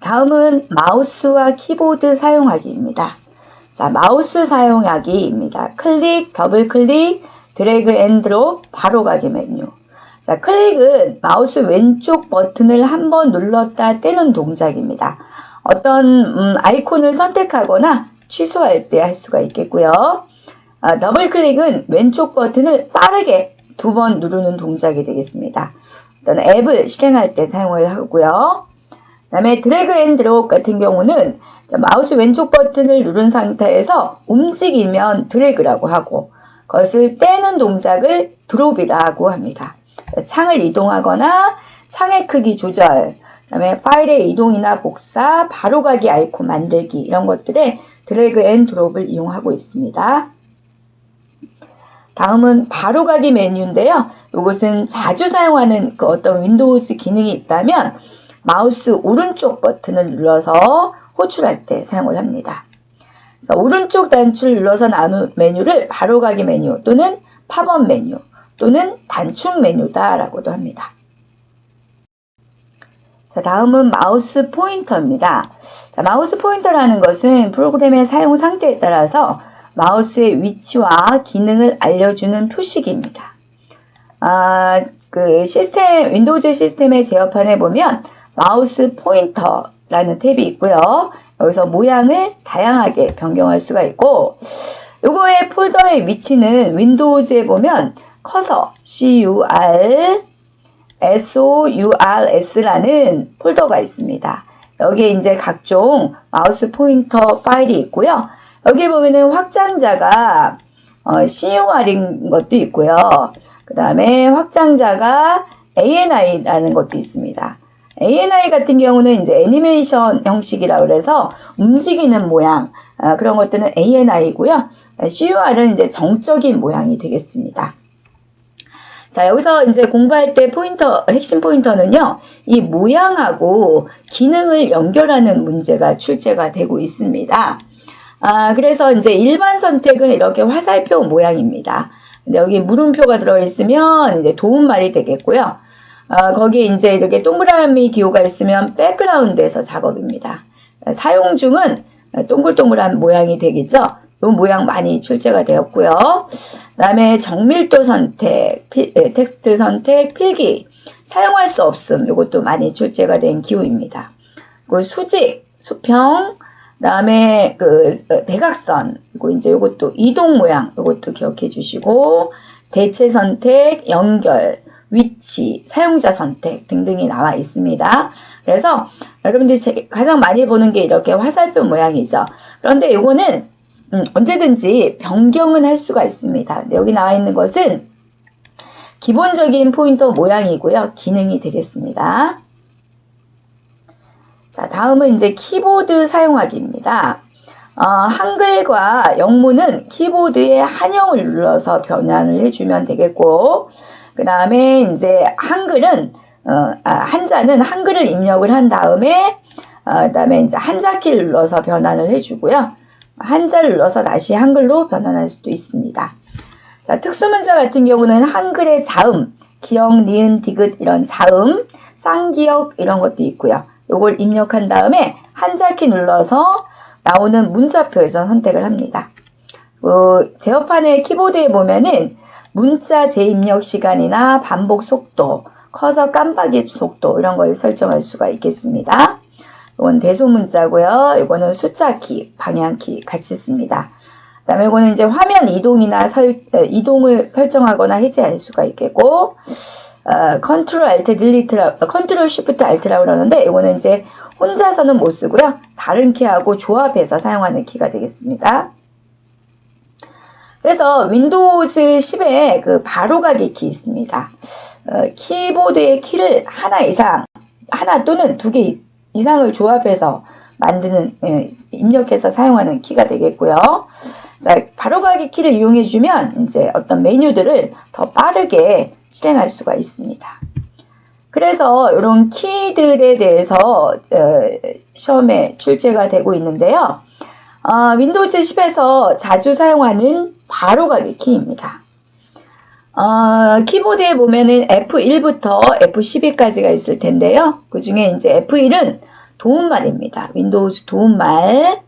다음은 마우스와 키보드 사용하기입니다. 자, 마우스 사용하기입니다. 클릭, 더블 클릭, 드래그 앤 드롭, 바로 가기 메뉴. 자, 클릭은 마우스 왼쪽 버튼을 한번 눌렀다 떼는 동작입니다. 어떤 아이콘을 선택하거나 취소할 때 할 수가 있겠고요. 더블 클릭은 왼쪽 버튼을 빠르게 2번 누르는 동작이 되겠습니다. 어떤 앱을 실행할 때 사용을 하고요. 그 다음에 드래그 앤 드롭 같은 경우는 마우스 왼쪽 버튼을 누른 상태에서 움직이면 드래그라고 하고 그것을 떼는 동작을 드롭이라고 합니다. 창을 이동하거나 창의 크기 조절, 그 다음에 파일의 이동이나 복사, 바로가기 아이콘 만들기 이런 것들에 드래그 앤 드롭을 이용하고 있습니다. 다음은 바로가기 메뉴인데요. 이것은 자주 사용하는 그 어떤 윈도우즈 기능이 있다면 마우스 오른쪽 버튼을 눌러서 호출할 때 사용을 합니다. 그래서 오른쪽 단추를 눌러서 나눈 메뉴를 바로가기 메뉴 또는 팝업 메뉴 또는 단축 메뉴다라고도 합니다. 자, 다음은 마우스 포인터입니다. 자, 마우스 포인터라는 것은 프로그램의 사용 상태에 따라서 마우스의 위치와 기능을 알려주는 표식입니다. 윈도우즈 시스템의 제어판에 보면 마우스 포인터라는 탭이 있고요. 여기서 모양을 다양하게 변경할 수가 있고, 요거의 폴더의 위치는 윈도우즈에 보면 커서 CURSOURS라는 폴더가 있습니다. 여기에 이제 각종 마우스 포인터 파일이 있고요. 여기 보면은 확장자가 CUR인 것도 있고요. 그 다음에 확장자가 ANI라는 것도 있습니다. ANI 같은 경우는 이제 애니메이션 형식이라고 그래서 움직이는 모양, 그런 것들은 ANI고요. CUR은 이제 정적인 모양이 되겠습니다. 자, 여기서 이제 공부할 때 핵심 포인터는요, 이 모양하고 기능을 연결하는 문제가 출제가 되고 있습니다. 그래서 이제 일반 선택은 이렇게 화살표 모양입니다. 근데 여기 물음표가 들어있으면 이제 도움말이 되겠고요. 거기에 이제 이렇게 동그라미 기호가 있으면 백그라운드에서 작업입니다. 사용 중은 동글동글한 모양이 되겠죠. 이 모양 많이 출제가 되었고요. 그 다음에 정밀도 선택, 텍스트 선택, 필기, 사용할 수 없음, 이것도 많이 출제가 된 기호입니다. 그리고 수직, 수평, 그 다음에 대각선, 그리고 이제 이것도 이동 모양, 이것도 기억해 주시고, 대체 선택, 연결, 위치, 사용자 선택 등등이 나와 있습니다. 그래서 여러분들이 가장 많이 보는 게 이렇게 화살표 모양이죠. 그런데 이거는 언제든지 변경은 할 수가 있습니다. 여기 나와 있는 것은 기본적인 포인터 모양이고요. 기능이 되겠습니다. 자, 다음은 이제 키보드 사용하기입니다. 한글과 영문은 키보드에 한영을 눌러서 변환을 해주면 되겠고, 그 다음에 이제 한글은, 한자는 한글을 입력을 한 다음에, 그 다음에 이제 한자키를 눌러서 변환을 해주고요. 한자를 눌러서 다시 한글로 변환할 수도 있습니다. 자, 특수문자 같은 경우는 한글의 자음, 기역, 니은, 디귿 이런 자음, 쌍기역 이런 것도 있고요. 요걸 입력한 다음에 한자키 눌러서 나오는 문자표에서 선택을 합니다. 제어판의 키보드에 보면은 문자 재입력 시간이나 반복 속도, 커서 깜빡이 속도 이런 걸 설정할 수가 있겠습니다. 이건 대소문자고요. 이거는 숫자키, 방향키 같이 씁니다. 그 다음에 이거는 이제 화면 이동이나 이동을 설정하거나 해제할 수가 있겠고, 컨트롤 쉬프트 알트라고 그러는데, 이거는 이제 혼자서는 못 쓰고요. 다른 키하고 조합해서 사용하는 키가 되겠습니다. 그래서 윈도우즈 10에 그 바로가기 키 있습니다. 키보드의 키를 하나 또는 2개 이상을 조합해서 만드는, 입력해서 사용하는 키가 되겠고요. 자, 바로가기 키를 이용해 주면 이제 어떤 메뉴들을 더 빠르게 실행할 수가 있습니다. 그래서 이런 키들에 대해서 시험에 출제가 되고 있는데요. 윈도우즈 10에서 자주 사용하는 바로가기 키입니다. 키보드에 보면은 F1부터 F12까지가 있을 텐데요. 그 중에 이제 F1은 도움말입니다. 윈도우즈 도움말.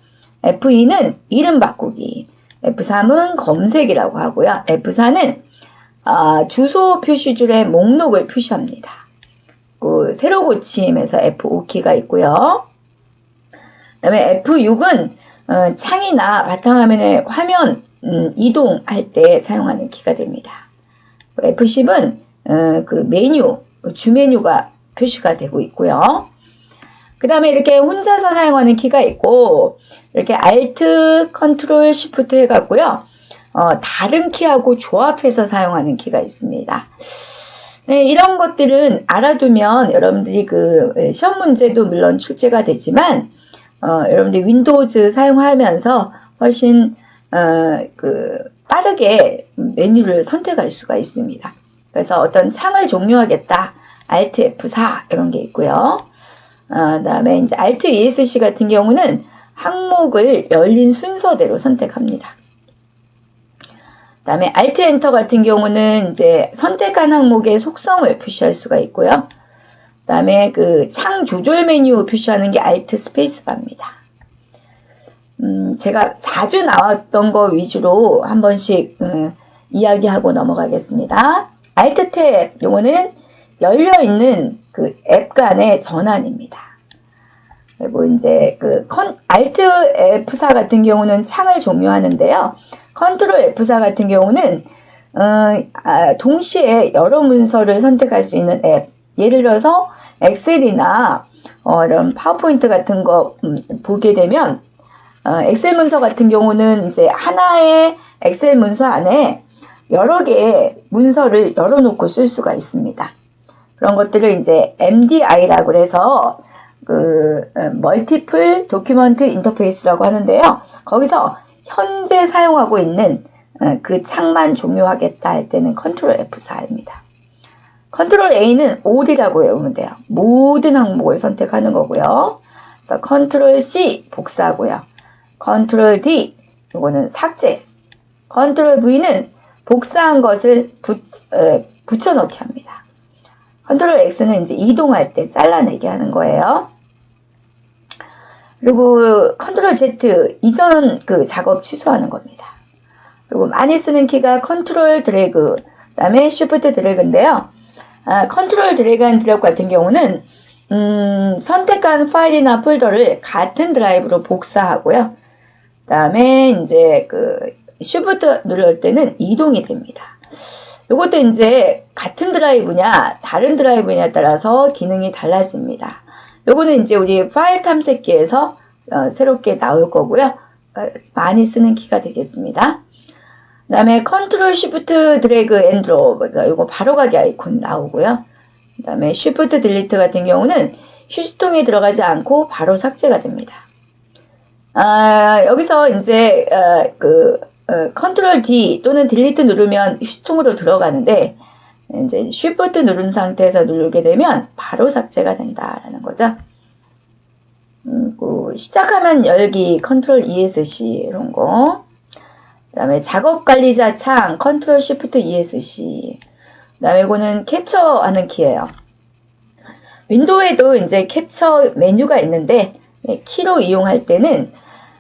F2는 이름 바꾸기. F3은 검색이라고 하고요. F4는 주소 표시줄의 목록을 표시합니다. 그 새로 고침에서 F5키가 있고요. 그 다음에 F6은 창이나 바탕화면의 화면 이동할 때 사용하는 키가 됩니다. F10은 그 메뉴, 주메뉴가 표시가 되고 있고요. 그 다음에 이렇게 혼자서 사용하는 키가 있고, 이렇게 Alt, Ctrl, Shift 해갖고요. 다른 키하고 조합해서 사용하는 키가 있습니다. 네, 이런 것들은 알아두면 여러분들이 그 시험 문제도 물론 출제가 되지만, 여러분들 윈도우즈 사용하면서 훨씬 빠르게 메뉴를 선택할 수가 있습니다. 그래서 어떤 창을 종료하겠다, Alt F4 이런 게 있고요. 다음에 이제 Alt ESC 같은 경우는 항목을 열린 순서대로 선택합니다. 다음에 Alt Enter 같은 경우는 이제 선택한 항목의 속성을 표시할 수가 있고요. 다음에 그 창 조절 메뉴 표시하는 게 Alt 스페이스바입니다. 제가 자주 나왔던 거 위주로 한 번씩 이야기하고 넘어가겠습니다. Alt 탭, 요거는 열려있는 그 앱 간의 전환입니다. 그리고 이제 그 Alt F4 같은 경우는 창을 종료하는데요. Ctrl F4 같은 경우는 동시에 여러 문서를 선택할 수 있는 앱. 예를 들어서 엑셀이나 이런 파워포인트 같은 거 보게 되면 엑셀 문서 같은 경우는 이제 하나의 엑셀 문서 안에 여러 개의 문서를 열어놓고 쓸 수가 있습니다. 그런 것들을 이제 MDI라고 해서 멀티플 도큐먼트 인터페이스라고 하는데요. 거기서 현재 사용하고 있는 그 창만 종료하겠다 할 때는 Ctrl F4입니다. Ctrl A는 All이라고 외우면 돼요. 모든 항목을 선택하는 거고요. 그래서 Ctrl C 복사하고요. Ctrl D 이거는 삭제. Ctrl V는 복사한 것을 붙여넣기 합니다. Ctrl X는 이제 이동할 때 잘라내게 하는 거예요. 그리고 Ctrl Z 이전 그 작업 취소하는 겁니다. 그리고 많이 쓰는 키가 Ctrl 드래그, 그 다음에 Shift 드래그인데요. Ctrl 드래그 앤 드롭 같은 경우는 선택한 파일이나 폴더를 같은 드라이브로 복사하고요. 그 다음에 이제 그 Shift 누를 때는 이동이 됩니다. 이것도 이제 같은 드라이브냐 다른 드라이브냐에 따라서 기능이 달라집니다. 요거는 이제 우리 파일 탐색기에서 새롭게 나올 거고요. 많이 쓰는 키가 되겠습니다. 그 다음에 Ctrl Shift 드래그 앤 드롭, 요거 바로가기 아이콘 나오고요. 그 다음에 Shift 딜리트 같은 경우는 휴지통에 들어가지 않고 바로 삭제가 됩니다. 여기서 이제 Ctrl D 또는 딜리트 누르면 휴지통으로 들어가는데, 이제 Shift 누른 상태에서 누르게 되면 바로 삭제가 된다라는 거죠. 시작하면 열기 Ctrl ESC 이런 거. 그 다음에 작업 관리자 창 Ctrl Shift ESC. 그 다음에 이거는 캡처하는 키예요. 윈도우에도 이제 캡처 메뉴가 있는데 키로 이용할 때는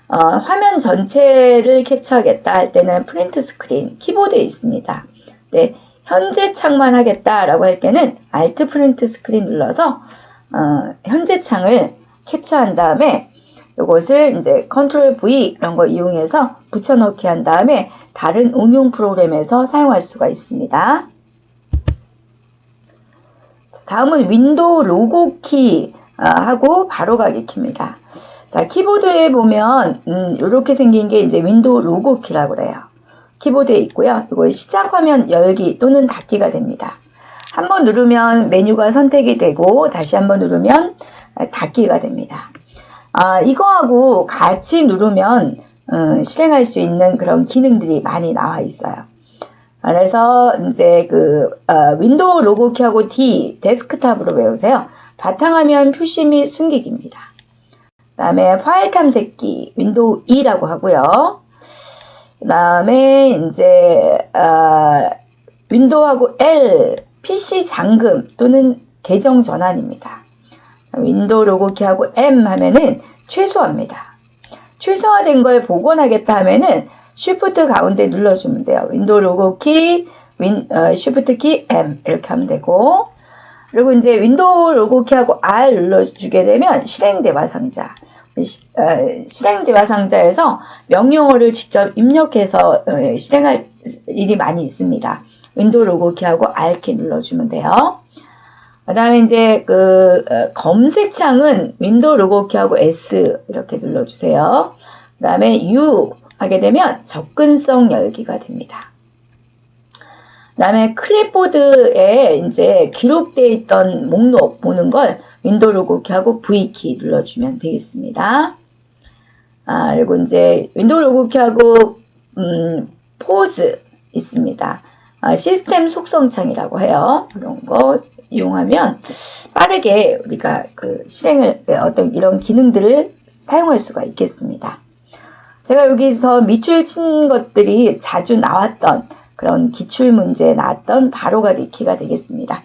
화면 전체를 캡처하겠다 할 때는 프린트 스크린 키보드에 있습니다. 네, 현재 창만 하겠다라고 할 때는 Alt 프린트 스크린 눌러서 현재 창을 캡처한 다음에 이것을 이제 Ctrl V 이런 거 이용해서 붙여넣기 한 다음에 다른 응용 프로그램에서 사용할 수가 있습니다. 다음은 윈도우 로고 키 하고 바로가기 키입니다. 자, 키보드에 보면 이렇게 생긴 게 이제 윈도우 로고 키라고 그래요. 키보드에 있고요. 이거 시작 화면 열기 또는 닫기가 됩니다. 한번 누르면 메뉴가 선택이 되고 다시 한번 누르면 닫기가 됩니다. 이거하고 같이 누르면 실행할 수 있는 그런 기능들이 많이 나와 있어요. 그래서 이제 윈도우 로고 키하고 D 데스크탑으로 외우세요. 바탕화면 표시 및 숨기기입니다. 그 다음에 파일 탐색기 윈도우 E라고 하고요. 그 다음에 이제 윈도우하고 L PC 잠금 또는 계정 전환입니다. 윈도우 로그키하고 M 하면은 최소화입니다. 최소화된 걸 복원하겠다 하면은 Shift 가운데 눌러주면 돼요. 윈도우 로그키, Shift 키 M 이렇게 하면 되고, 그리고 이제 윈도우 로그키하고 R 눌러주게 되면 실행 대화 상자, 실행 대화 상자에서 명령어를 직접 입력해서 실행할 일이 많이 있습니다. 윈도우 로그키하고 R키 눌러주면 돼요. 그 다음에 이제 검색창은 윈도우 로그키하고 S 이렇게 눌러주세요. 그 다음에 U 하게 되면 접근성 열기가 됩니다. 그 다음에 클립보드에 이제 기록되어 있던 목록 보는 걸 윈도우 로그키하고 V키 눌러주면 되겠습니다. 그리고 이제 윈도우 로그키하고 포즈 있습니다. 시스템 속성창이라고 해요. 그런 거 이용하면 빠르게 우리가 실행을, 어떤 이런 기능들을 사용할 수가 있겠습니다. 제가 여기서 밑줄 친 것들이 자주 나왔던 그런 기출문제에 나왔던 바로가리 키가 되겠습니다.